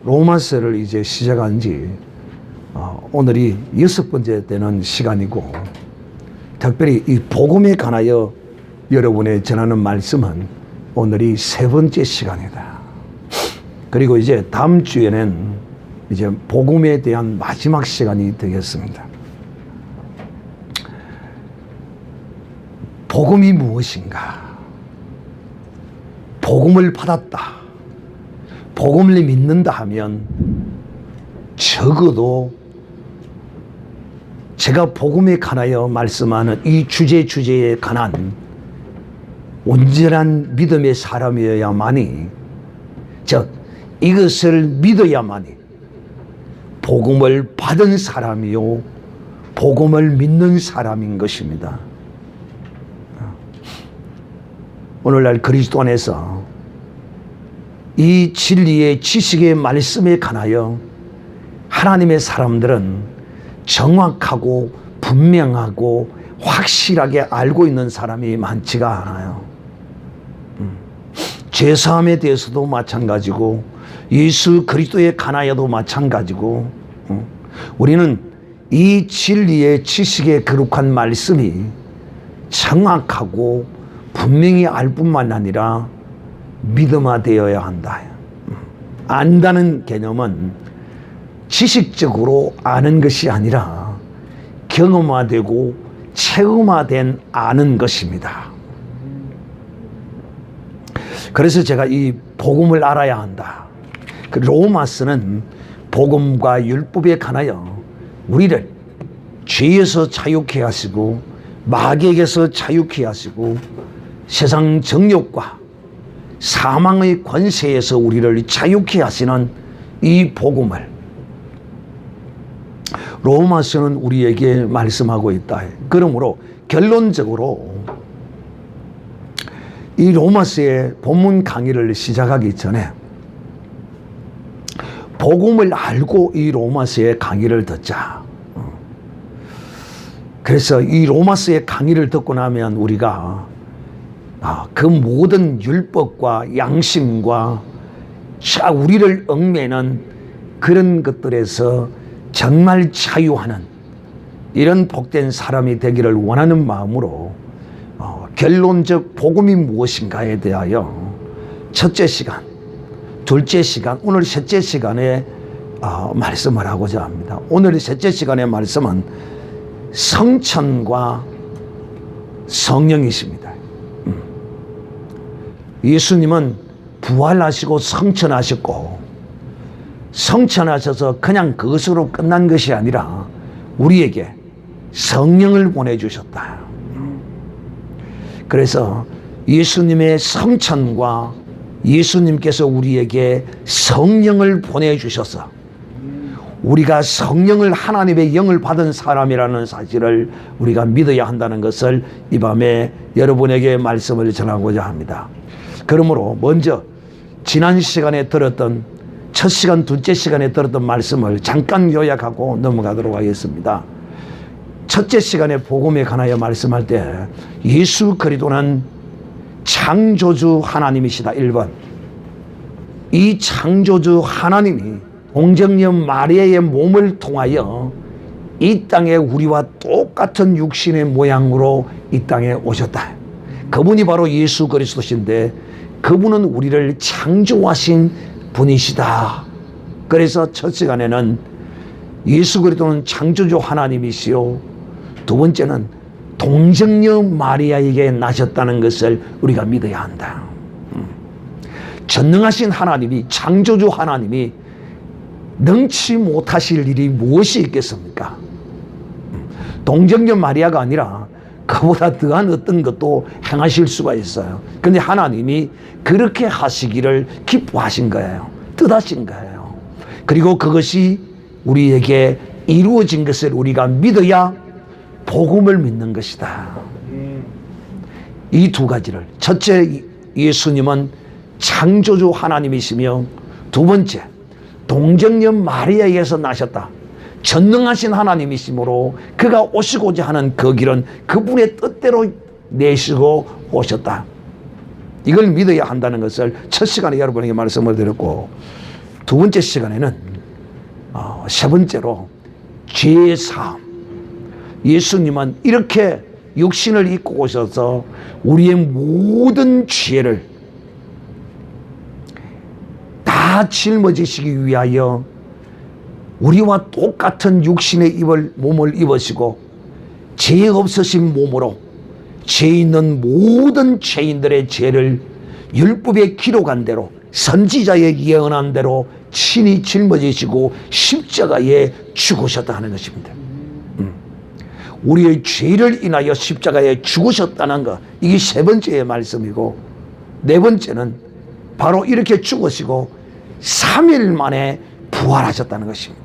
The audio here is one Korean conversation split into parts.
로마서를 이제 시작한 지 오늘이 6번째 되는 시간이고, 특별히 이 복음에 관하여 여러분에 전하는 말씀은 오늘이 3번째 시간이다. 그리고 이제 다음 주에는 이제 복음에 대한 마지막 시간이 되겠습니다. 복음이 무엇인가? 복음을 받았다, 복음을 믿는다 하면 적어도 제가 복음에 관하여 말씀하는 이 주제에 관한 온전한 믿음의 사람이어야만이, 즉 이것을 믿어야만이 복음을 받은 사람이요 복음을 믿는 사람인 것입니다. 오늘날 그리스도 안에서 이 진리의 지식의 말씀에 관하여 하나님의 사람들은 정확하고 분명하고 확실하게 알고 있는 사람이 많지가 않아요. 죄사함에 대해서도 마찬가지고 예수 그리스도에 관하여도 마찬가지고, 우리는 이 진리의 지식의 거룩한 말씀이 정확하고 분명히 알 뿐만 아니라 믿음화되어야 한다. 안다는 개념은 지식적으로 아는 것이 아니라 경험화되고 체험화된 아는 것입니다. 그래서 제가 이 복음을 알아야 한다. 로마서는 복음과 율법에 관하여 우리를 죄에서 자유케 하시고 마귀에게서 자유케 하시고 세상 정욕과 사망의 권세에서 우리를 자유케 하시는 이 복음을 로마서는 우리에게 말씀하고 있다. 그러므로 결론적으로 이 로마서의 본문 강의를 시작하기 전에 복음을 알고 이 로마서의 강의를 듣자. 그래서 이 로마서의 강의를 듣고 나면 우리가 그 모든 율법과 양심과 우리를 얽매는 그런 것들에서 정말 자유하는 이런 복된 사람이 되기를 원하는 마음으로 결론적 복음이 무엇인가에 대하여 첫째 시간, 둘째 시간, 오늘 셋째 시간에 말씀을 하고자 합니다. 오늘 셋째 시간의 말씀은 성천과 성령이십니다. 예수님은 부활하시고 성천하셨고, 성천하셔서 그냥 그것으로 끝난 것이 아니라 우리에게 성령을 보내주셨다. 그래서 예수님의 성천과 예수님께서 우리에게 성령을 보내주셔서 우리가 성령을, 하나님의 영을 받은 사람이라는 사실을 우리가 믿어야 한다는 것을 이 밤에 여러분에게 말씀을 전하고자 합니다. 그러므로 먼저 지난 시간에 들었던 첫 시간, 둘째 시간에 들었던 말씀을 잠깐 요약하고 넘어가도록 하겠습니다. 첫째 시간에 복음에 관하여 말씀할 때 예수 그리스도는 창조주 하나님이시다. 1번. 이 창조주 하나님이 동정녀 마리아의 몸을 통하여 이 땅에 우리와 똑같은 육신의 모양으로 이 땅에 오셨다. 그분이 바로 예수 그리스도신데 그분은 우리를 창조하신 분이시다. 그래서 첫 시간에는 예수 그리스도는 창조주 하나님이시요, 두 번째는 동정녀 마리아에게 나셨다는 것을 우리가 믿어야 한다. 전능하신 하나님이, 창조주 하나님이 능치 못하실 일이 무엇이 있겠습니까? 동정녀 마리아가 아니라 그보다 더한 어떤 것도 행하실 수가 있어요. 그런데 하나님이 그렇게 하시기를 기뻐하신 거예요. 뜻하신 거예요. 그리고 그것이 우리에게 이루어진 것을 우리가 믿어야 복음을 믿는 것이다. 이 두 가지를, 첫째 예수님은 창조주 하나님이시며, 두 번째 동정녀 마리아에게서 나셨다. 전능하신 하나님이시므로 그가 오시고자 하는 그 길은 그분의 뜻대로 내시고 오셨다. 이걸 믿어야 한다는 것을 첫 시간에 여러분에게 말씀을 드렸고, 두 번째 시간에는 세 번째로 죄사함. 예수님은 이렇게 육신을 입고 오셔서 우리의 모든 죄를 다 짊어지시기 위하여 우리와 똑같은 육신의 몸을 입으시고 죄 없으신 몸으로 죄 있는 모든 죄인들의 죄를 율법에 기록한 대로 선지자의 예언한 대로 친히 짊어지시고 십자가에 죽으셨다 하는 것입니다. 우리의 죄를 인하여 십자가에 죽으셨다는 것, 이게 세 번째의 말씀이고, 네 번째는 바로 이렇게 죽으시고 3일 만에 부활하셨다는 것입니다.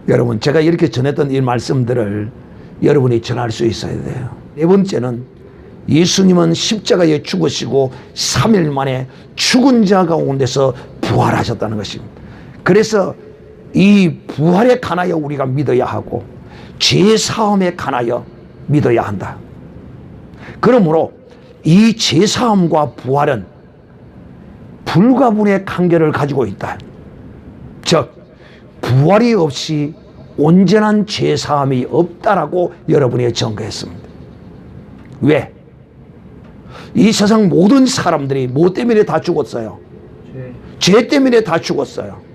여러분, 제가 이렇게 전했던 이 말씀들을 여러분이 전할 수 있어야 돼요. 네 번째는 예수님은 십자가에 죽으시고 3일 만에 죽은 자 가운데서 부활하셨다는 것입니다. 그래서 이 부활에 관하여 우리가 믿어야 하고 죄사함에 관하여 믿어야 한다. 그러므로 이 죄사함과 부활은 불가분의 관계를 가지고 있다. 즉 부활이 없이 온전한 죄사함이 없다라고 여러분이 증거했습니다. 왜? 이 세상 모든 사람들이 뭐 때문에 다 죽었어요? 죄 때문에 다 죽었어요.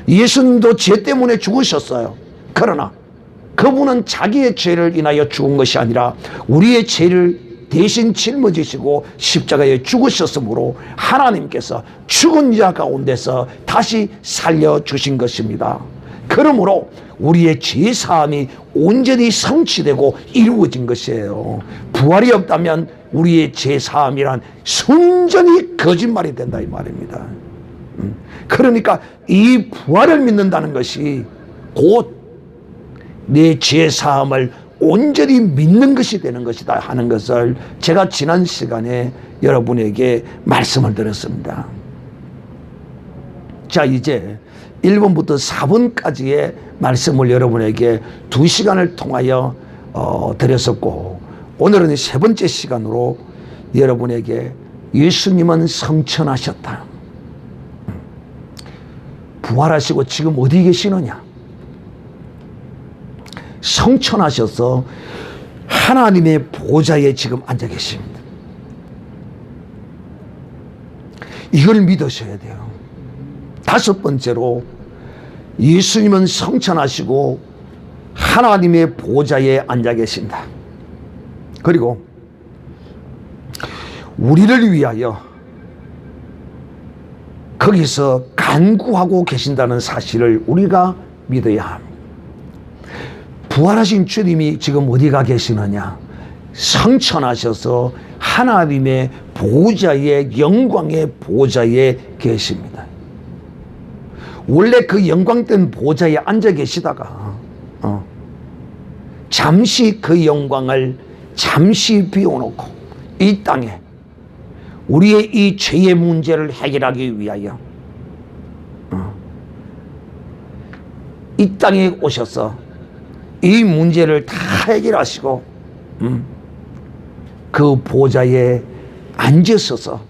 예수님도 죄 때문에 죽으셨어요. 그러나 그분은 자기의 죄를 인하여 죽은 것이 아니라 우리의 죄를 대신 짊어지시고 십자가에 죽으셨으므로 하나님께서 죽은 자 가운데서 다시 살려주신 것입니다. 그러므로 우리의 죄사함이 온전히 성취되고 이루어진 것이에요. 부활이 없다면 우리의 죄사함이란 순전히 거짓말이 된다 이 말입니다. 그러니까 이 부활을 믿는다는 것이 곧 내 죄사함을 온전히 믿는 것이 되는 것이다 하는 것을 제가 지난 시간에 여러분에게 말씀을 드렸습니다. 자, 이제 1번부터 4번까지의 말씀을 여러분에게 2시간을 통하여 드렸었고, 오늘은 세 번째 시간으로 여러분에게 예수님은 성천하셨다. 부활하시고 지금 어디 계시느냐? 성천하셔서 하나님의 보좌에 지금 앉아 계십니다. 이걸 믿으셔야 돼요. 다섯 번째로 예수님은 성천하시고 하나님의 보좌에 앉아 계신다. 그리고 우리를 위하여 거기서 간구하고 계신다는 사실을 우리가 믿어야 합니다. 부활하신 주님이 지금 어디가 계시느냐? 성천하셔서 하나님의 보좌에, 영광의 보좌에 계십니다. 원래 그 영광된 보좌에 앉아 계시다가 잠시 그 영광을 잠시 비워놓고 이 땅에 우리의 이 죄의 문제를 해결하기 위하여 이 땅에 오셔서 이 문제를 다 해결하시고 그 보좌에 앉으셔서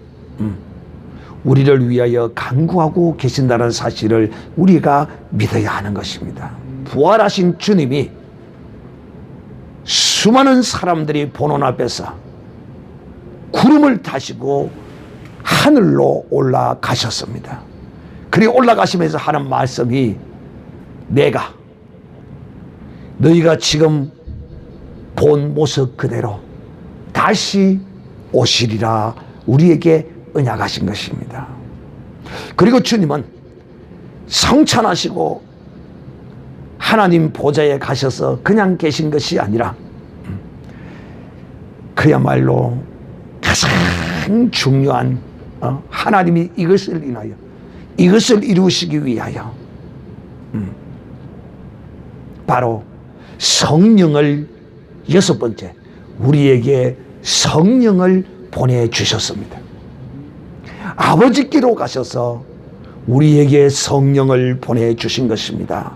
우리를 위하여 간구하고 계신다는 사실을 우리가 믿어야 하는 것입니다. 부활하신 주님이 수많은 사람들이 보는 앞에서 구름을 타시고 하늘로 올라가셨습니다. 그리고 올라가시면서 하는 말씀이 내가 너희가 지금 본 모습 그대로 다시 오시리라 우리에게 언약하신 것입니다. 그리고 주님은 성천하시고 하나님 보좌에 가셔서 그냥 계신 것이 아니라 그야말로 가장 중요한 하나님이 이것을 인하여 이것을 이루시기 위하여 바로 성령을 여섯 번째 우리에게 성령을 보내주셨습니다. 아버지께로 가셔서 우리에게 성령을 보내주신 것입니다.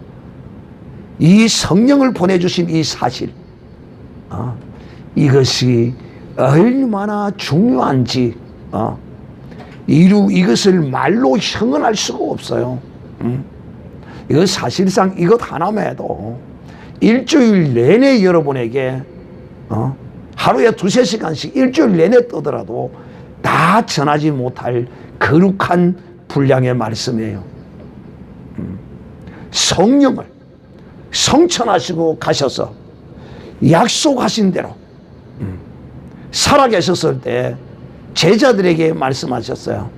이 성령을 보내주신 이 사실, 이것이 얼마나 중요한지 이것을 말로 형언할 수가 없어요. 이거 사실상 이것 하나만 해도 일주일 내내 여러분에게 하루에 2~3시간씩 일주일 내내 떠더라도 다 전하지 못할 거룩한 분량의 말씀이에요. 성령을 성천하시고 가셔서 약속하신 대로 살아계셨을 때 제자들에게 말씀하셨어요.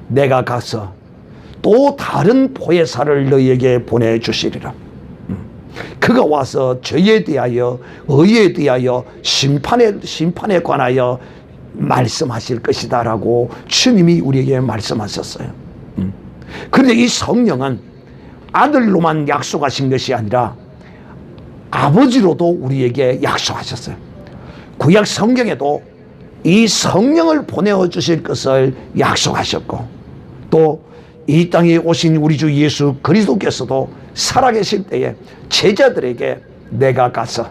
내가 가서 또 다른 보혜사를 너희에게 보내주시리라. 그가 와서 죄에 대하여 의에 대하여 심판에 관하여 말씀하실 것이다 라고 주님이 우리에게 말씀하셨어요. 그런데 이 성령은 아들로만 약속하신 것이 아니라 아버지로도 우리에게 약속하셨어요. 구약 성경에도 이 성령을 보내어 주실 것을 약속하셨고, 또 이 땅에 오신 우리 주 예수 그리스도께서도 살아계실 때에 제자들에게 내가 가서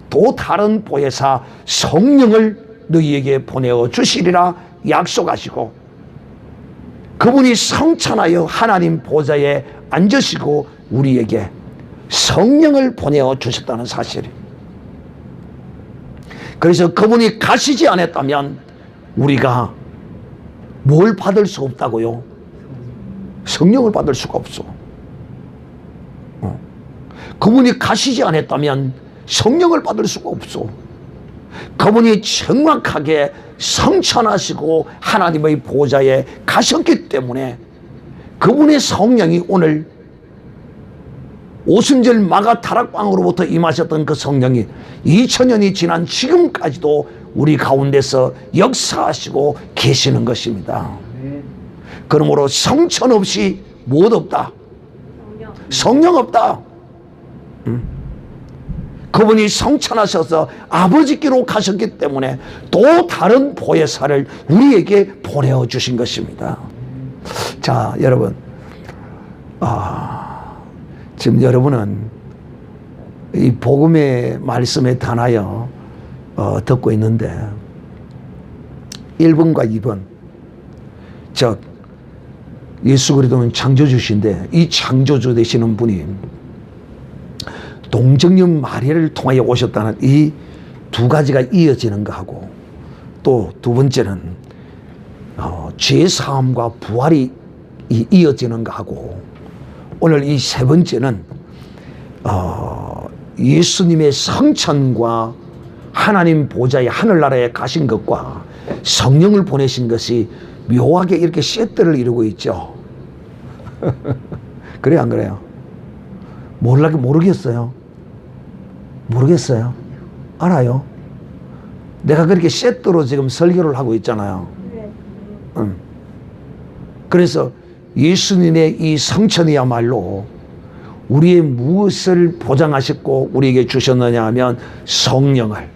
또 다른 보혜사 성령을 너희에게 보내어 주시리라 약속하시고, 그분이 성천하여 하나님 보좌에 앉으시고 우리에게 성령을 보내어 주셨다는 사실. 그래서 그분이 가시지 않았다면 우리가 뭘 받을 수 없다고요? 성령을 받을 수가 없어. 그분이 가시지 않았다면 성령을 받을 수가 없어. 그분이 정확하게 성천하시고 하나님의 보좌에 가셨기 때문에 그분의 성령이 오늘 오순절 마가 다락방으로부터 임하셨던 그 성령이 2000년이 지난 지금까지도 우리 가운데서 역사하시고 계시는 것입니다. 그러므로 성천 없이 무엇 없다? 성령 없다. 그분이 성천하셔서 아버지께로 가셨기 때문에 또 다른 보혜사를 우리에게 보내어 주신 것입니다. 자, 여러분, 지금 여러분은 이 복음의 말씀에 단하여 듣고 있는데 1번과 2번, 즉 예수 그리스도는 창조주신데 이 창조주 되시는 분이 동정녀 마리아를 통하여 오셨다는 이 두 가지가 이어지는 것하고, 또 두 번째는 죄사함과 부활이 이어지는 것하고, 오늘 이 세 번째는 예수님의 성천과 하나님 보좌의 하늘나라에 가신 것과 성령을 보내신 것이 묘하게 이렇게 세트를 이루고 있죠. 그래요, 안 그래요? 모르겠어요. 모르겠어요? 알아요? 내가 그렇게 세트로 지금 설교를 하고 있잖아요. 그래서 예수님의 이 성천이야말로 우리의 무엇을 보장하셨고 우리에게 주셨느냐 하면 성령을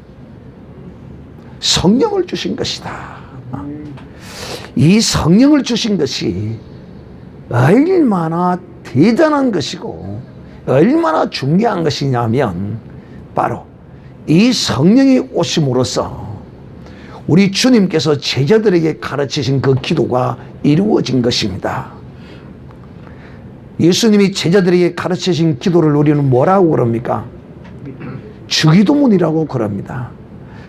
주신 것이다. 이 성령을 주신 것이 얼마나 대단한 것이고 얼마나 중요한 것이냐면 바로 이 성령이 오심으로써 우리 주님께서 제자들에게 가르치신 그 기도가 이루어진 것입니다. 예수님이 제자들에게 가르치신 기도를 우리는 뭐라고 그럽니까? 주기도문이라고 그럽니다.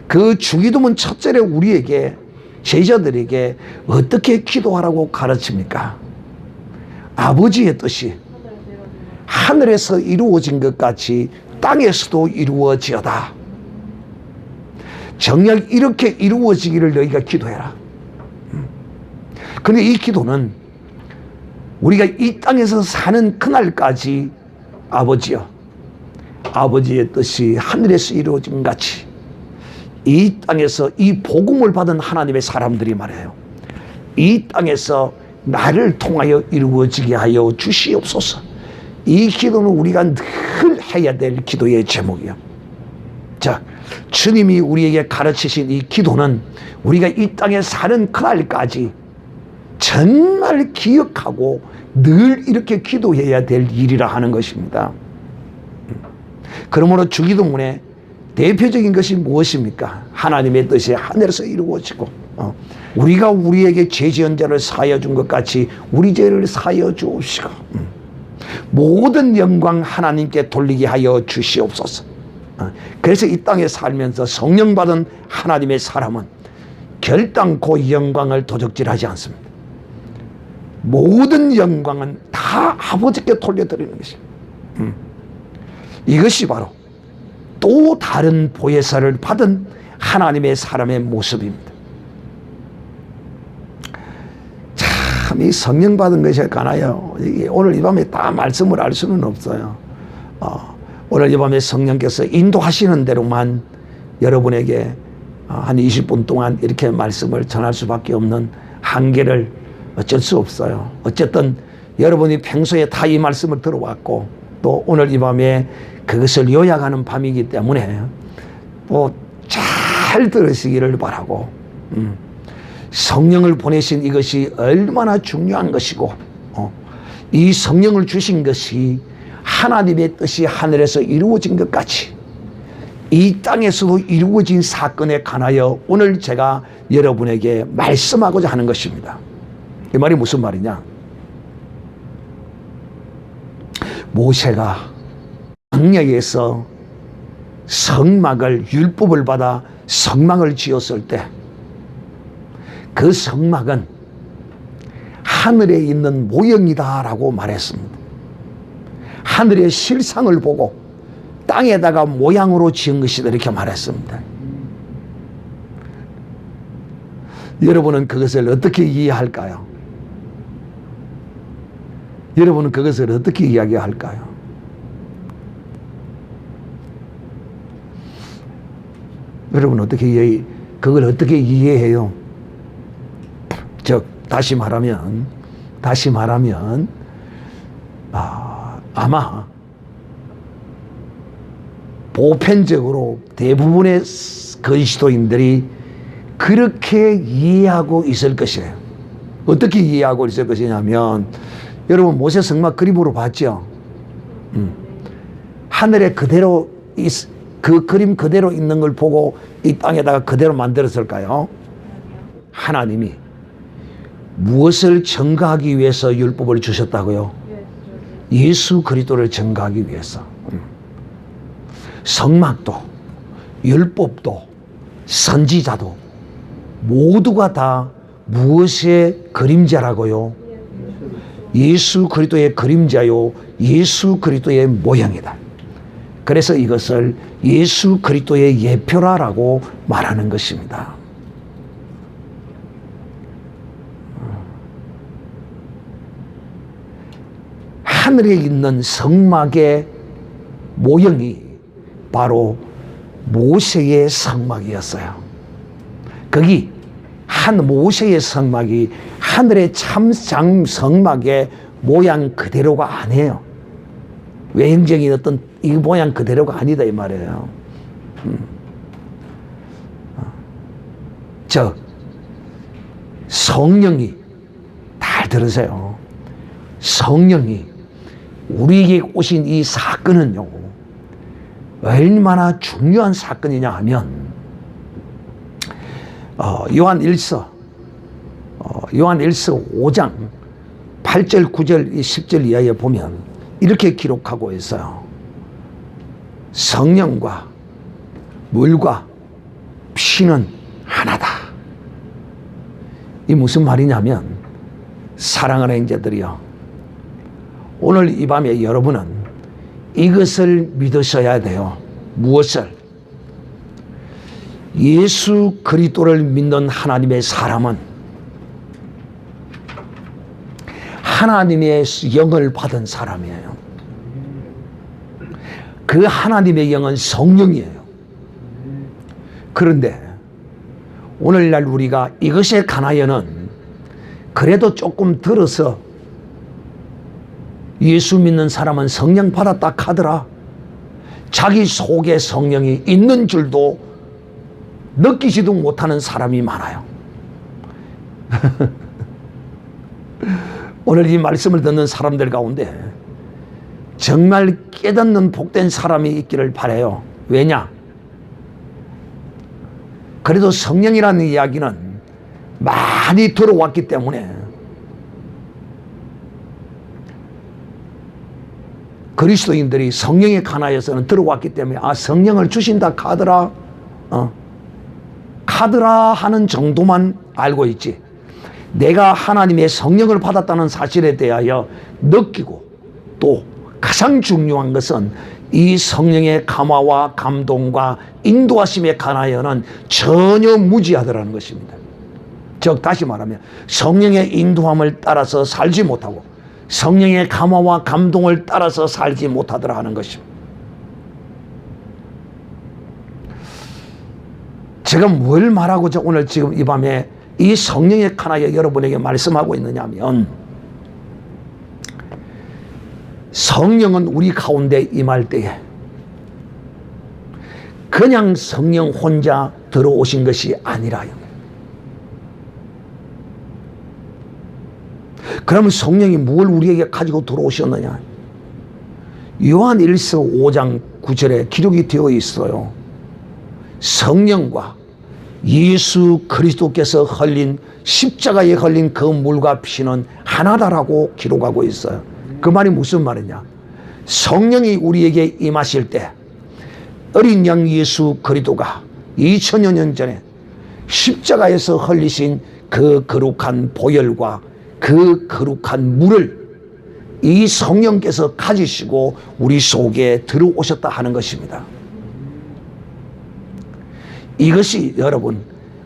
그 주기도문 첫째로 우리에게, 제자들에게 어떻게 기도하라고 가르칩니까? 아버지의 뜻이 하늘에서 이루어진 것 같이 땅에서도 이루어지어다. 정녕 이렇게 이루어지기를 너희가 기도해라. 그런데 이 기도는 우리가 이 땅에서 사는 그날까지 아버지여, 아버지의 뜻이 하늘에서 이루어진 같이 이 땅에서 이 복음을 받은 하나님의 사람들이 말해요. 이 땅에서 나를 통하여 이루어지게 하여 주시옵소서. 이 기도는 우리가 늘 해야 될 기도의 제목이에요. 자, 주님이 우리에게 가르치신 이 기도는 우리가 이 땅에 사는 그날까지 정말 기억하고 늘 이렇게 기도해야 될 일이라 하는 것입니다. 그러므로 주기도문의 대표적인 것이 무엇입니까? 하나님의 뜻이 하늘에서 이루어지고 우리가 우리에게 죄 지은 자를 사하여 준 것 같이 우리 죄를 사하여 주옵시고 모든 영광 하나님께 돌리게 하여 주시옵소서. 그래서 이 땅에 살면서 성령 받은 하나님의 사람은 결단코 영광을 도적질하지 않습니다. 모든 영광은 다 아버지께 돌려드리는 것입니다. 이것이 바로 또 다른 보혜사를 받은 하나님의 사람의 모습입니다. 참, 이 성령 받은 것이 가나요? 오늘 이 밤에 다 말씀을 알 수는 없어요. 오늘 이 밤에 성령께서 인도하시는 대로만 여러분에게 한 20분 동안 이렇게 말씀을 전할 수밖에 없는 한계를 어쩔 수 없어요. 어쨌든 여러분이 평소에 다 이 말씀을 들어왔고 또 오늘 이 밤에 그것을 요약하는 밤이기 때문에 잘 들으시기를 바라고, 성령을 보내신 이것이 얼마나 중요한 것이고 이 성령을 주신 것이 하나님의 뜻이 하늘에서 이루어진 것 같이 이 땅에서도 이루어진 사건에 관하여 오늘 제가 여러분에게 말씀하고자 하는 것입니다. 이 말이 무슨 말이냐? 모세가 광야에서 성막을, 율법을 받아 성막을 지었을 때 그 성막은 하늘에 있는 모형이다라고 말했습니다. 하늘의 실상을 보고 땅에다가 모양으로 지은 것이다 이렇게 말했습니다. 여러분은 그것을 어떻게 이해할까요? 여러분은 그것을 어떻게 이야기할까요? 여러분 그걸 어떻게 이해해요? 즉 다시 말하면 아마 보편적으로 대부분의 그리스도인들이 그렇게 이해하고 있을 것이에요. 어떻게 이해하고 있을 것이냐면, 여러분 모세 성막 그림으로 봤죠? 하늘에 그대로 그 그림 그대로 있는 걸 보고 이 땅에다가 그대로 만들었을까요? 하나님이 무엇을 증거하기 위해서 율법을 주셨다고요? 예수 그리스도를 증거하기 위해서. 성막도 율법도 선지자도 모두가 다 무엇의 그림자라고요? 예수 그리스도의 그림자요, 예수 그리스도의 모형이다. 그래서 이것을 예수 그리스도의 예표라고 말하는 것입니다. 하늘에 있는 성막의 모형이 바로 모세의 성막이었어요. 거기 모세의 성막이 하늘의 참장 성막의 모양 그대로가 아니에요. 외형적인 어떤 이 모양 그대로가 아니다 이 말이에요. 즉 성령이, 잘 들으세요. 성령이 우리에게 오신 이 사건은요, 얼마나 중요한 사건이냐 하면 요한일서 5장 8절 9절 10절 이하에 보면 이렇게 기록하고 있어요. 성령과 물과 피는 하나다. 이 무슨 말이냐면, 사랑하는 형제들이요, 오늘 이 밤에 여러분은 이것을 믿으셔야 돼요. 무엇을? 예수 그리스도를 믿는 하나님의 사람은 하나님의 영을 받은 사람이에요. 그 하나님의 영은 성령이에요. 그런데 오늘날 우리가 이것에 관하여는 그래도 조금 들어서 예수 믿는 사람은 성령 받았다 하더라, 자기 속에 성령이 있는 줄도 느끼지도 못하는 사람이 많아요. 오늘 이 말씀을 듣는 사람들 가운데 정말 깨닫는 복된 사람이 있기를 바라요. 왜냐? 그래도 성령이라는 이야기는 많이 들어왔기 때문에 그리스도인들이 성령에 관하여서는 들어왔기 때문에 성령을 주신다 카더라 카더라 하는 정도만 알고 있지, 내가 하나님의 성령을 받았다는 사실에 대하여 느끼고, 또 가장 중요한 것은 이 성령의 감화와 감동과 인도하심에 관하여는 전혀 무지하더라는 것입니다. 즉 다시 말하면 성령의 인도함을 따라서 살지 못하고 성령의 감화와 감동을 따라서 살지 못하더라 하는 것입니다. 제가 뭘 말하고자 오늘 지금 이 밤에 이 성령에 관하여 여러분에게 말씀하고 있느냐 하면, 성령은 우리 가운데 임할 때에 그냥 성령 혼자 들어오신 것이 아니라요. 그러면 성령이 뭘 우리에게 가지고 들어오셨느냐? 요한 1서 5장 9절에 기록이 되어 있어요. 성령과 예수 그리스도께서 흘린, 십자가에 흘린 그 물과 피는 하나다라고 기록하고 있어요. 그 말이 무슨 말이냐? 성령이 우리에게 임하실 때 어린 양 예수 그리스도가 2000여 년 전에 십자가에서 흘리신 그 거룩한 보혈과 그 거룩한 물을 이 성령께서 가지시고 우리 속에 들어오셨다 하는 것입니다. 이것이 여러분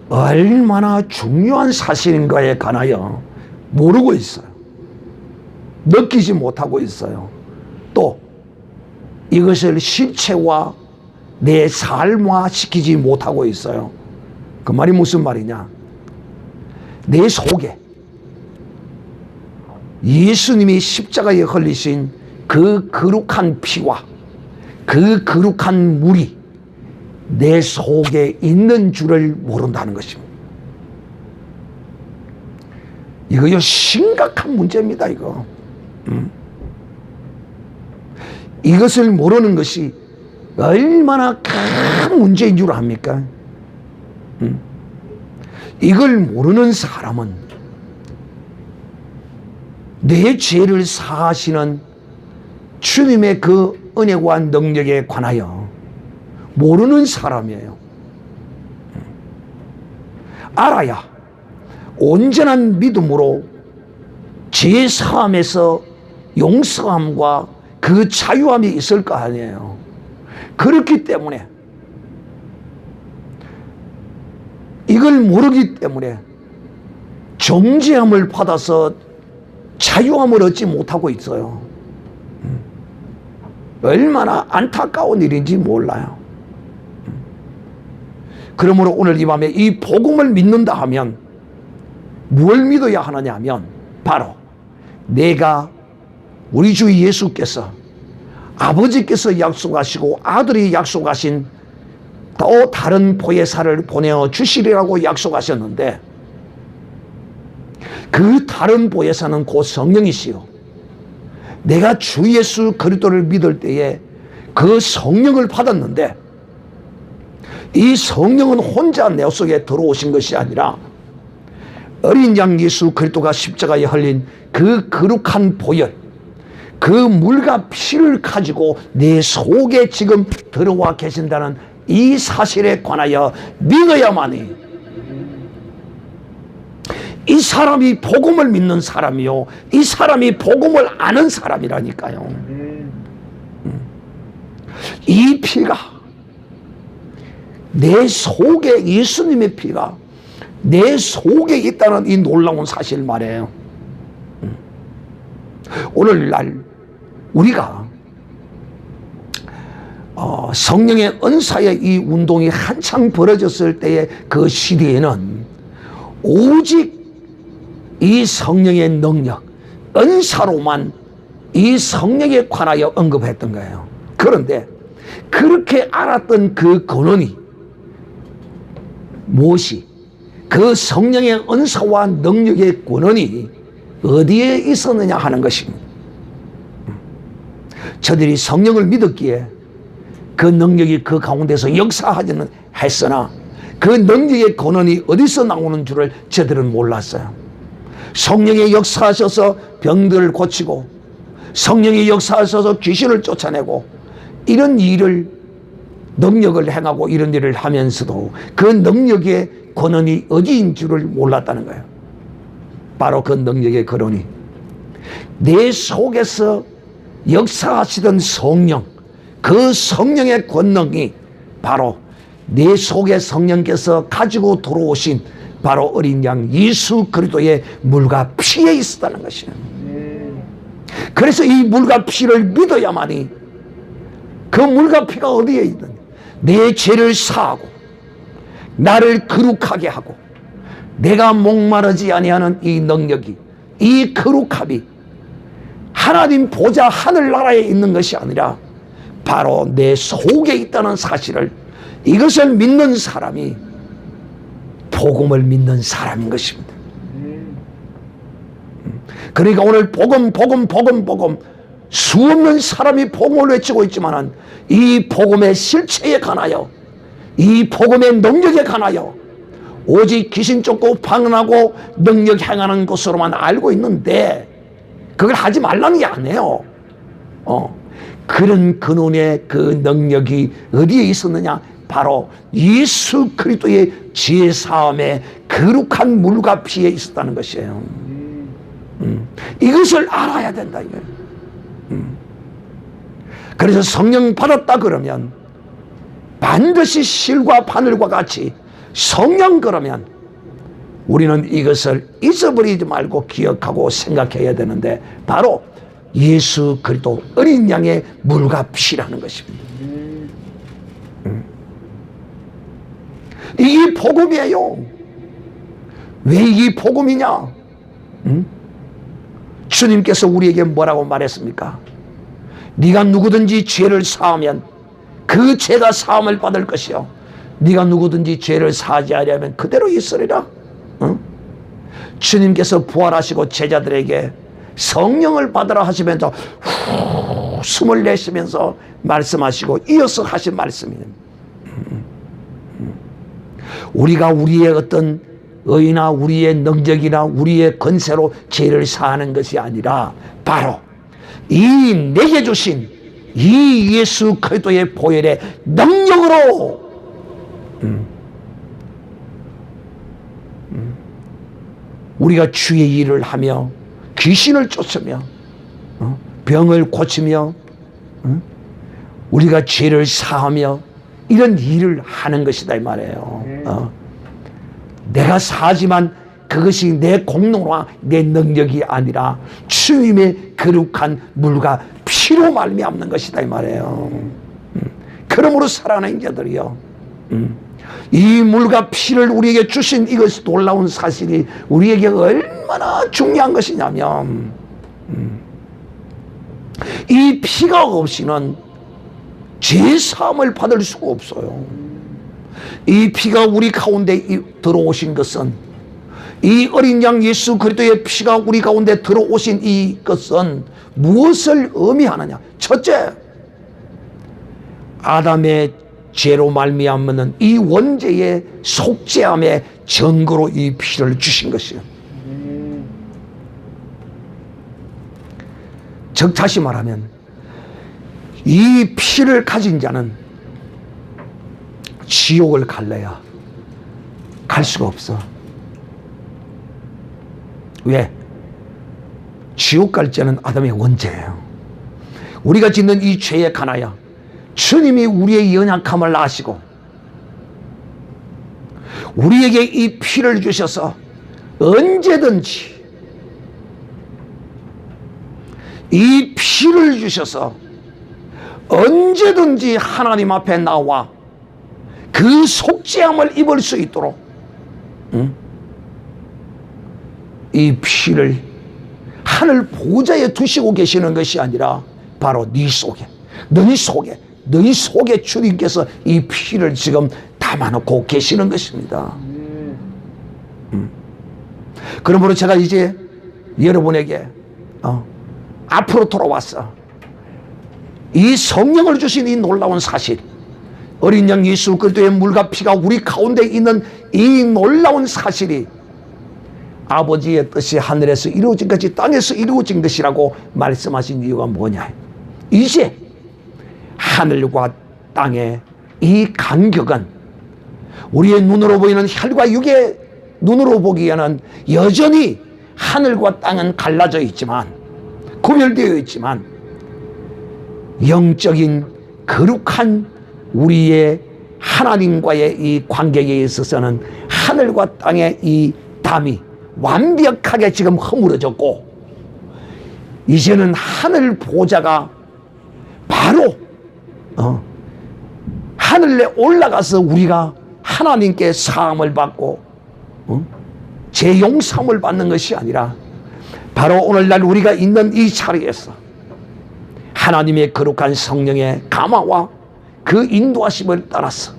얼마나 중요한 사실인가에 관하여 모르고 있어요. 느끼지 못하고 있어요. 또 이것을 실체화, 내 삶화시키지 못하고 있어요. 그 말이 무슨 말이냐? 내 속에 예수님이 십자가에 흘리신 그 거룩한 피와 그 거룩한 물이 내 속에 있는 줄을 모른다는 것입니다. 이거 심각한 문제입니다. 이것을 모르는 것이 얼마나 큰 문제인 줄 압니까? 이걸 모르는 사람은 내 죄를 사하시는 주님의 그 은혜와 능력에 관하여 모르는 사람이에요. 알아야 온전한 믿음으로 죄 사함에서 용서함과 그 자유함이 있을 거 아니에요. 그렇기 때문에 이걸 모르기 때문에 정죄함을 받아서 자유함을 얻지 못하고 있어요. 얼마나 안타까운 일인지 몰라요. 그러므로 오늘 이 밤에 이 복음을 믿는다 하면 뭘 믿어야 하느냐 하면 바로 내가 우리 주 예수께서 아버지께서 약속하시고 아들이 약속하신 또 다른 보혜사를 보내어 주시리라고 약속하셨는데, 그 다른 보혜사는 곧 성령이시요, 내가 주 예수 그리스도를 믿을 때에 그 성령을 받았는데, 이 성령은 혼자 내 속에 들어오신 것이 아니라 어린 양 예수 그리스도가 십자가에 흘린 그 거룩한 보혈, 그 물과 피를 가지고 내 속에 지금 들어와 계신다는 이 사실에 관하여 믿어야만이 이 사람이 복음을 믿는 사람이요, 이 사람이 복음을 아는 사람이라니까요. 이 피가 내 속에, 예수님의 피가 내 속에 있다는 이 놀라운 사실 말이에요. 오늘날 우리가 성령의 은사의 이 운동이 한창 벌어졌을 때의 그 시대에는 오직 이 성령의 능력, 은사로만 이 성령에 관하여 언급했던 거예요. 그런데 그렇게 알았던 그 근원이 무엇이, 그 성령의 은사와 능력의 근원이 어디에 있었느냐 하는 것입니다. 저들이 성령을 믿었기에 그 능력이 그 가운데서 역사하지는 했으나 그 능력의 근원이 어디서 나오는 줄을 저들은 몰랐어요. 성령이 역사하셔서 병들을 고치고 성령이 역사하셔서 귀신을 쫓아내고 이런 일을 능력을 행하고 이런 일을 하면서도 그 능력의 근원이 어디인 줄을 몰랐다는 거예요. 바로 그 능력의 근원이 내 속에서 역사하시던 성령, 그 성령의 권능이 바로 내 속에 성령께서 가지고 들어오신 바로 어린 양 예수 그리스도의 물과 피에 있었다는 것이에요. 그래서 이 물과 피를 믿어야만이 그 물과 피가 어디에 있느냐, 내 죄를 사하고 나를 거룩하게 하고 내가 목마르지 아니하는 이 능력이, 이 거룩함이 하나님 보좌 하늘나라에 있는 것이 아니라 바로 내 속에 있다는 사실을, 이것을 믿는 사람이 복음을 믿는 사람인 것입니다. 그러니까 오늘 복음 수없는 사람이 복음을 외치고 있지만 이 복음의 실체에 관하여, 이 복음의 능력에 관하여 오직 귀신 쫓고 방언하고 능력 행하는 것으로만 알고 있는데 그걸 하지 말라는 게 아니에요. 그런 근원의 그 능력이 어디에 있었느냐? 바로 예수 그리스도의 죄 사함의 거룩한 물과 피에 있었다는 것이에요. 이것을 알아야 된다 이거예요. 그래서 성령 받았다 그러면 반드시 실과 바늘과 같이 성령 그러면 우리는 이것을 잊어버리지 말고 기억하고 생각해야 되는데 바로 예수 그리스도 어린 양의 물과 피라는 것입니다. 이게 복음이에요. 왜 이게 복음이냐? 주님께서 우리에게 뭐라고 말했습니까? 네가 누구든지 죄를 사하면 그 죄가 사함을 받을 것이요, 네가 누구든지 죄를 사하지 아니하면 그대로 있으리라. 주님께서 부활하시고 제자들에게 성령을 받으라 하시면서 숨을 내쉬면서 말씀하시고 이어서 하신 말씀이에요. 우리가 우리의 어떤 의나 우리의 능력이나 우리의 권세로 죄를 사하는 것이 아니라 바로 이 내게 주신 이 예수 그리스도의 보혈의 능력으로 우리가 주의 일을 하며 귀신을 쫓으며 병을 고치며 우리가 죄를 사하며 이런 일을 하는 것이다 이 말이에요. 내가 사지만 그것이 내 공로나 내 능력이 아니라 주님의 거룩한 물과 피로 말미암는 것이다 이 말이에요. 그러므로 사랑하는 자들이요, 이 물과 피를 우리에게 주신 이것이 놀라운 사실이 우리에게 얼마나 중요한 것이냐면 이 피가 없이는 죄사함을 받을 수가 없어요. 이 피가 우리 가운데 들어오신 것은, 이 어린 양 예수 그리스도의 피가 우리 가운데 들어오신 이것은 무엇을 의미하느냐? 첫째, 아담의 죄로 말미암는 이 원죄의 속죄함의 증거로 이 피를 주신 것이에요. 즉 다시 말하면 이 피를 가진 자는 지옥을 갈래야 갈 수가 없어. 왜? 지옥 갈 자는 아담의 원죄예요. 우리가 짓는 이 죄에 관하여 주님이 우리의 연약함을 아시고 우리에게 이 피를 주셔서 언제든지 이 피를 주셔서 언제든지 하나님 앞에 나와 그 속죄함을 입을 수 있도록 이 피를 하늘 보좌에 두시고 계시는 것이 아니라 바로 네 속에, 너희 속에, 너희 속에 주님께서 이 피를 지금 담아놓고 계시는 것입니다. 그러므로 제가 이제 여러분에게 앞으로 돌아왔어. 이 성령을 주신 이 놀라운 사실, 어린 양 예수 그리스도의 물과 피가 우리 가운데 있는 이 놀라운 사실이 아버지의 뜻이 하늘에서 이루어진 것이 땅에서 이루어진 것이라고 말씀하신 이유가 뭐냐. 이제 하늘과 땅의 이 간격은 우리의 눈으로 보이는 혈과 육의 눈으로 보기에는 여전히 하늘과 땅은 갈라져 있지만, 구별되어 있지만, 영적인 거룩한 우리의 하나님과의 이 관계에 있어서는 하늘과 땅의 이 담이 완벽하게 지금 허물어졌고, 이제는 하늘 보좌가 바로 하늘에 올라가서 우리가 하나님께 사함을 받고 재용사함을 받는 것이 아니라, 바로 오늘날 우리가 있는 이 자리에서 하나님의 거룩한 성령의 감화와 그 인도하심을 따라서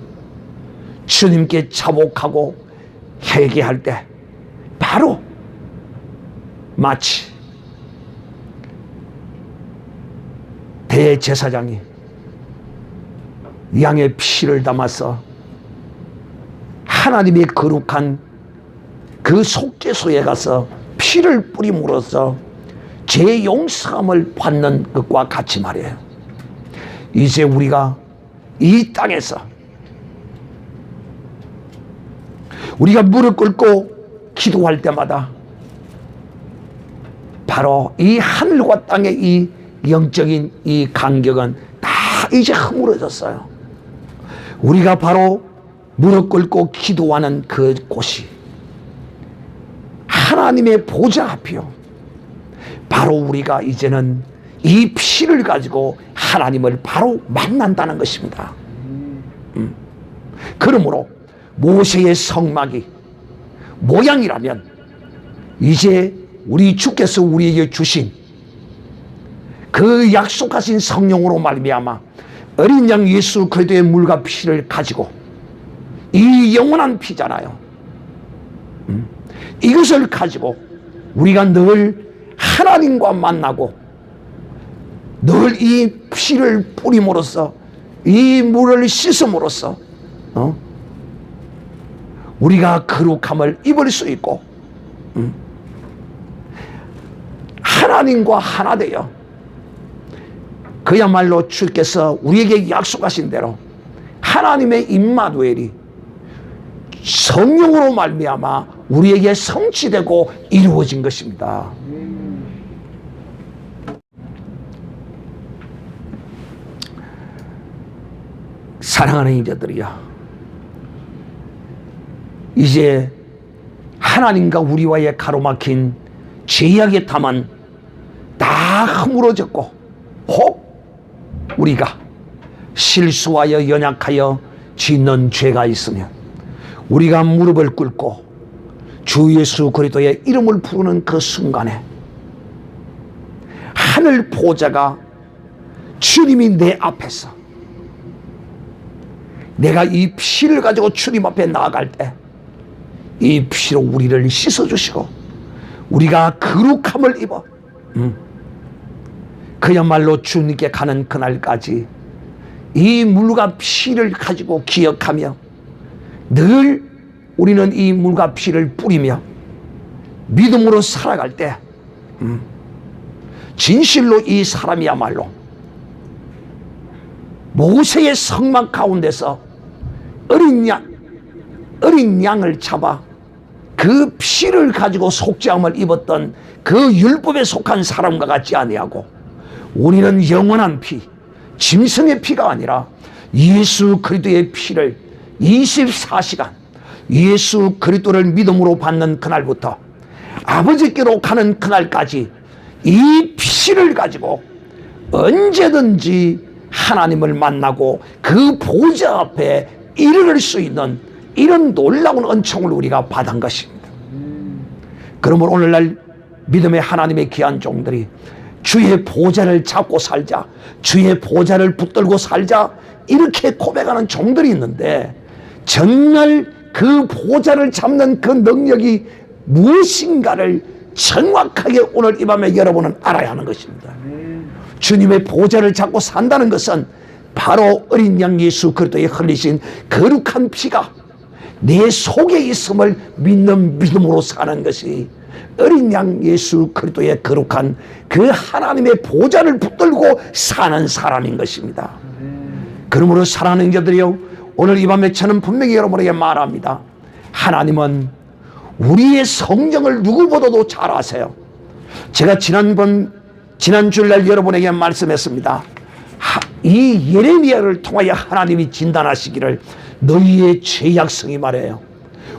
주님께 자복하고 회개할 때 바로 마치 대제사장이 양의 피를 담아서 하나님의 거룩한 그 속죄소에 가서 피를 뿌림으로써 죄 용서함을 받는 것과 같이 말이에요. 이제 우리가 이 땅에서 우리가 무릎 꿇고 기도할 때마다 바로 이 하늘과 땅의 이 영적인 이 간격은 다 이제 허물어졌어요. 우리가 바로 무릎 꿇고 기도하는 그 곳이 하나님의 보좌 앞이요, 바로 우리가 이제는 이 피를 가지고 하나님을 바로 만난다는 것입니다. 그러므로 모세의 성막이 모양이라면 이제 우리 주께서 우리에게 주신 그 약속하신 성령으로 말미암아 어린 양 예수 그리스도의 물과 피를 가지고, 이 영원한 피잖아요. 이것을 가지고 우리가 늘 하나님과 만나고 늘 이 피를 뿌림으로써, 이 물을 씻음으로써 우리가 거룩함을 입을 수 있고 하나님과 하나 되어 그야말로 주께서 우리에게 약속하신 대로 하나님의 임마누엘이 성령으로 말미암아 우리에게 성취되고 이루어진 것입니다. 사랑하는 형제들이여, 이제 하나님과 우리와의 가로막힌 죄악의 담은 다 허물어졌고, 혹 우리가 실수하여 연약하여 짓는 죄가 있으면 우리가 무릎을 꿇고 주 예수 그리스도의 이름을 부르는 그 순간에 하늘 보좌가 주님이 내 앞에서, 내가 이 피를 가지고 주님 앞에 나아갈 때 이 피로 우리를 씻어주시고 우리가 거룩함을 입어 그야말로 주님께 가는 그날까지 이 물과 피를 가지고 기억하며 늘 우리는 이 물과 피를 뿌리며 믿음으로 살아갈 때 진실로 이 사람이야말로 모세의 성막 가운데서 어린 양을 잡아 그 피를 가지고 속죄함을 입었던 그 율법에 속한 사람과 같지 아니하고, 우리는 영원한 피, 짐승의 피가 아니라 예수 그리스도의 피를 24시간 예수 그리스도를 믿음으로 받는 그날부터 아버지께로 가는 그날까지 이 피를 가지고 언제든지 하나님을 만나고 그 보좌 앞에 이르를 수 있는 이런 놀라운 은총을 우리가 받은 것입니다. 그러므로 오늘날 믿음의 하나님의 귀한 종들이 주의 보좌를 잡고 살자, 주의 보좌를 붙들고 살자, 이렇게 고백하는 종들이 있는데, 정말 그 보좌를 잡는 그 능력이 무엇인가를 정확하게 오늘 이 밤에 여러분은 알아야 하는 것입니다. 주님의 보좌를 잡고 산다는 것은 바로 어린 양 예수 그리스도의 흘리신 거룩한 피가 내 속에 있음을 믿는 믿음으로 사는 것이 어린 양 예수 그리스도의 거룩한 그 하나님의 보좌를 붙들고 사는 사람인 것입니다. 그러므로 사랑하는 자들이요, 오늘 이 밤에 저는 분명히 여러분에게 말합니다. 하나님은 우리의 성정을 누구보다도 잘 아세요. 제가 지난 주일날 여러분에게 말씀했습니다. 이 예레미야를 통하여 하나님이 진단하시기를 너희의 죄악성이 말해요.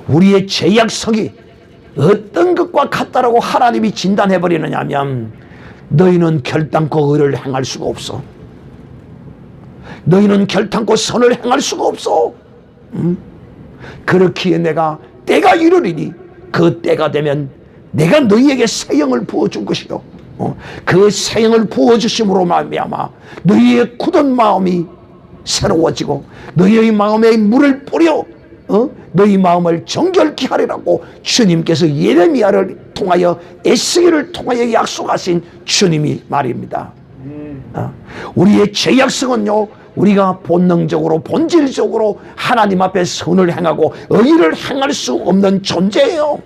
우리의 죄악성이 어떤 것과 같다라고 하나님이 진단해버리느냐 하면 너희는 결단코 의를 행할 수가 없어. 너희는 결단코 선을 행할 수가 없어. 그렇기에 내가 때가 이르리니 그 때가 되면 내가 너희에게 새 영을 부어줄 것이요, 그 새 영을 부어주심으로 말미암아 너희의 굳은 마음이 새로워지고 너희의 마음에 물을 뿌려 너희 마음을 정결케 하리라고 주님께서 예레미야를 통하여 에스겔을 통하여 약속하신 주님이 말입니다. 우리의 죄악성은요, 우리가 본능적으로 본질적으로 하나님 앞에 선을 행하고 의를 행할 수 없는 존재예요.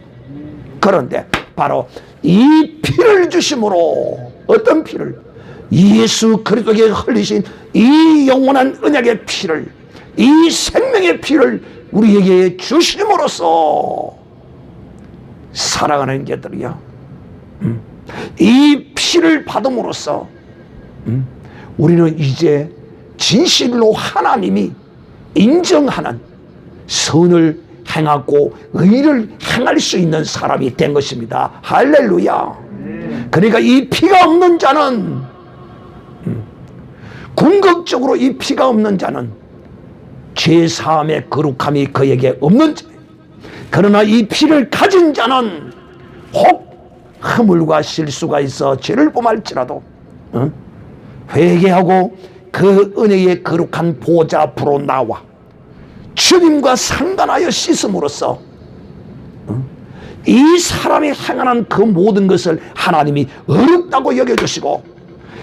그런데 바로 이 피를 주심으로, 어떤 피를? 예수 그리스도께 흘리신 이 영원한 언약의 피를, 이 생명의 피를 우리에게 주심으로써 사랑하는 자들이야, 이 피를 받음으로써 우리는 이제 진실로 하나님이 인정하는 선을 행하고 의를 행할 수 있는 사람이 된 것입니다. 할렐루야. 그러니까 이 피가 없는 자는, 궁극적으로 이 피가 없는 자는 죄사함의 거룩함이 그에게 없는 자예요. 그러나 이 피를 가진 자는 혹 허물과 실수가 있어 죄를 범할지라도 회개하고 그 은혜의 거룩한 보좌 앞으로 나와 주님과 상관하여 씻음으로써 이 사람이 행하는 그 모든 것을 하나님이 어렵다고 여겨주시고,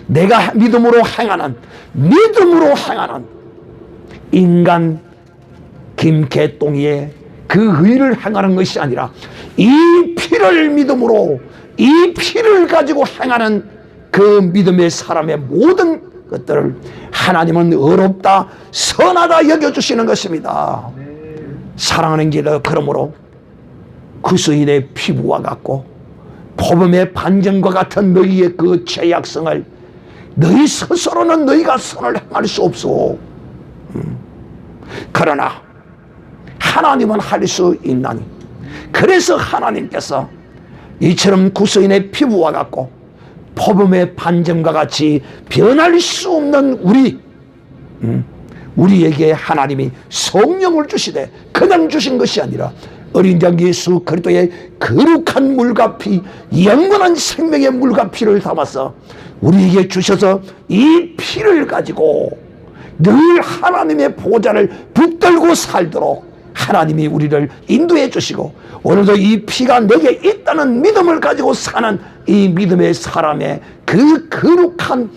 내가 믿음으로 행하는 인간 김개똥이의 그 의를 행하는 것이 아니라 이 피를 믿음으로, 이 피를 가지고 행하는 그 믿음의 사람의 모든 것들을 하나님은 어렵다, 선하다 여겨주시는 것입니다. 사랑하는 기도, 그러므로 그리스도인의 피부와 같고 포범의 반점과 같은 너희의 그 죄악성을 너희 스스로는 너희가 선을 행할 수 없어. 그러나 하나님은 할 수 있나니, 그래서 하나님께서 이처럼 그리스도인의 피부와 같고 포범의 반점과 같이 변할 수 없는 우리에게 하나님이 성령을 주시되, 그냥 주신 것이 아니라 어린 양 예수 그리스도의 거룩한 물과 피, 영원한 생명의 물과 피를 담아서 우리에게 주셔서 이 피를 가지고 늘 하나님의 보좌를 붙들고 살도록 하나님이 우리를 인도해 주시고, 오늘도 이 피가 내게 있다는 믿음을 가지고 사는 이 믿음의 사람의 그 거룩한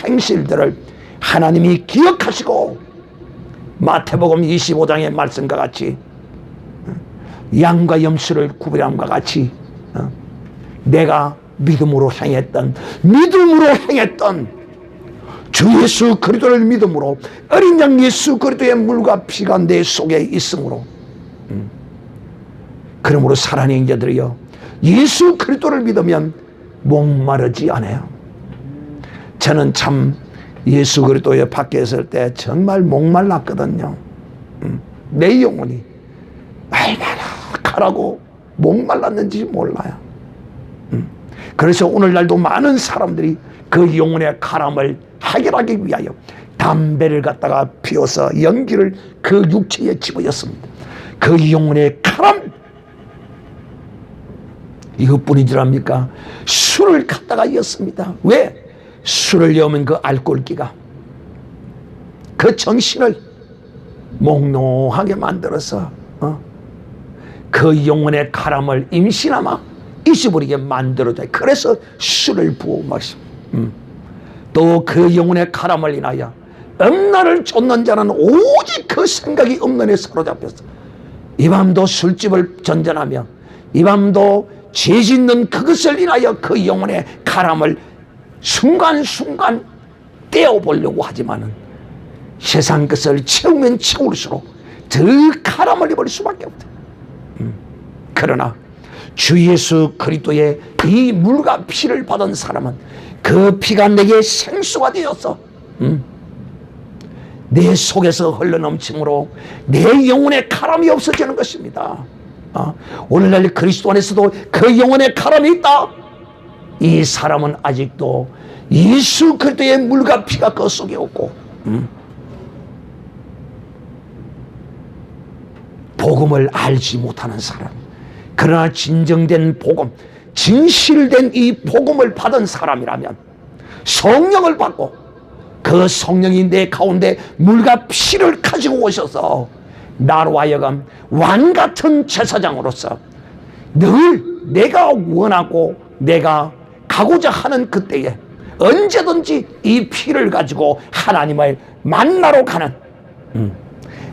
행실들을 하나님이 기억하시고, 마태복음 25장의 말씀과 같이 양과 염소를 구별함과 같이 내가 믿음으로 행했던 주 예수 그리스도를 믿음으로 어린 양 예수 그리스도의 물과 피가 내 속에 있으므로, 그러므로 사랑하는 자들이여, 예수 그리스도를 믿으면 목마르지 않아요. 저는 참 예수 그리스도에 밖에 있을 때 정말 목말랐거든요. 내 영혼이 얼마나 가라고 목말랐는지 몰라요. 그래서 오늘날도 많은 사람들이 그 영혼의 가람을 해결하기 위하여 담배를 갖다가 피워서 연기를 그 육체에 집어였습니다. 그 영혼의 가람, 이것뿐이지 합니까? 술을 갖다가 였습니다. 왜? 술을 여면 그 알코올기가 그 정신을 몽롱하게 만들어서 그 영혼의 가람을 임시나마 잊어버리게 만들어줘요. 그래서 술을 부어 마십니다. 또 그 영혼의 가람을 인하여 엄나를 쫓는 자는 오직 그 생각이 없는 애 사로잡혔어. 이 밤도 술집을 전전하며 이 밤도 죄 짓는 그것을 인하여 그 영혼의 가람을 순간순간 떼어보려고 하지만은 세상 것을 채우면 채울수록 더 가람을 입을 수밖에 없다. 그러나 주 예수 그리스도의 이 물과 피를 받은 사람은 그 피가 내게 생수가 되었어. 내 속에서 흘러넘침으로 내 영혼의 가람이 없어지는 것입니다. 오늘날 그리스도 안에서도 그 영혼의 가람이 있다. 이 사람은 아직도 예수 그리스도의 물과 피가 그 속에 없고 복음을 알지 못하는 사람, 그러나 진정된 복음, 진실된 이 복음을 받은 사람이라면 성령을 받고 그 성령이 내 가운데 물과 피를 가지고 오셔서 나로 하여금 왕같은 제사장으로서 늘 내가 원하고 내가 가고자 하는 그때에 언제든지 이 피를 가지고 하나님을 만나러 가는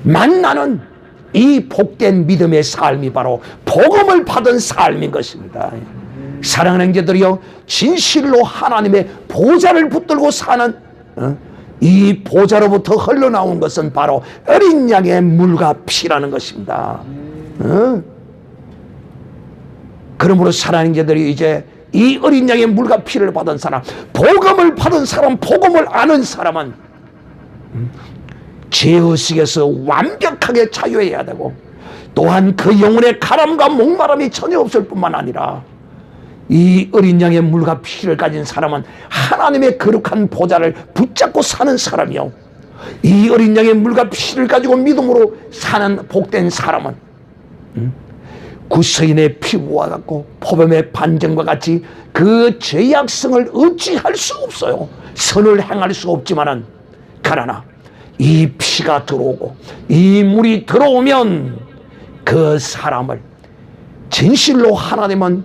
만나는 이 복된 믿음의 삶이 바로 복음을 받은 삶인 것입니다. 사랑하는 형제들이여, 진실로 하나님의 보좌를 붙들고 사는 이 보좌로부터 흘러나온 것은 바로 어린 양의 물과 피라는 것입니다. 그러므로 사랑하는 형제들이 이제 이 어린 양의 물과 피를 받은 사람, 복음을 받은 사람, 복음을 아는 사람은 죄의식에서 완벽하게 자유해야 되고, 또한 그 영혼의 가람과 목마름이 전혀 없을 뿐만 아니라 이 어린 양의 물과 피를 가진 사람은 하나님의 거룩한 보좌를 붙잡고 사는 사람이요, 이 어린 양의 물과 피를 가지고 믿음으로 사는 복된 사람은 구서인의 피부와 같고 포범의 반정과 같이 그 죄악성을 어찌할 수 없어요. 선을 행할 수 없지만은, 그러나 이 피가 들어오고 이 물이 들어오면 그 사람을 진실로 하나님은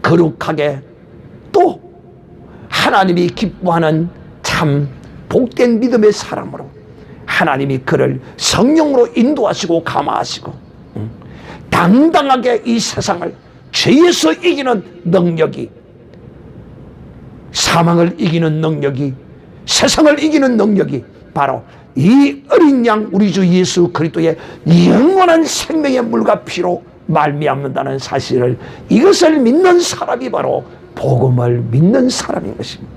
거룩하게, 또 하나님이 기뻐하는 참 복된 믿음의 사람으로 하나님이 그를 성령으로 인도하시고 감화하시고 당당하게 이 세상을 죄에서 이기는 능력이, 사망을 이기는 능력이, 세상을 이기는 능력이 바로 이 어린 양 우리 주 예수 그리스도의 영원한 생명의 물과 피로 말미암는다는 사실을, 이것을 믿는 사람이 바로 복음을 믿는 사람인 것입니다.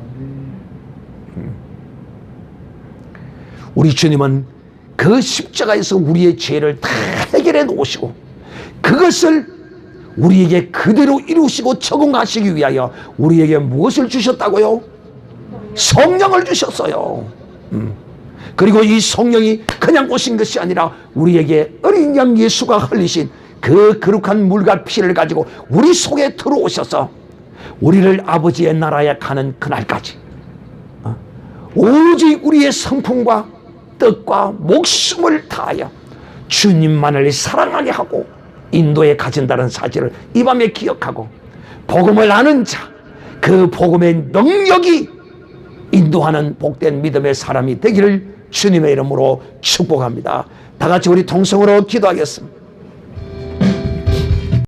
우리 주님은 그 십자가에서 우리의 죄를 다 해결해 놓으시고 그것을 우리에게 그대로 이루시고 적응하시기 위하여 우리에게 무엇을 주셨다고요? 성령을 주셨어요. 그리고 이 성령이 그냥 오신 것이 아니라 우리에게 어린 양 예수가 흘리신 그 거룩한 물과 피를 가지고 우리 속에 들어오셔서 우리를 아버지의 나라에 가는 그날까지 오직 우리의 성품과 뜻과 목숨을 다하여 주님만을 사랑하게 하고 인도에 가진다는 사실을 이 밤에 기억하고, 복음을 아는 자, 그 복음의 능력이 인도하는 복된 믿음의 사람이 되기를 주님의 이름으로 축복합니다. 다 같이 우리 통성으로 기도하겠습니다.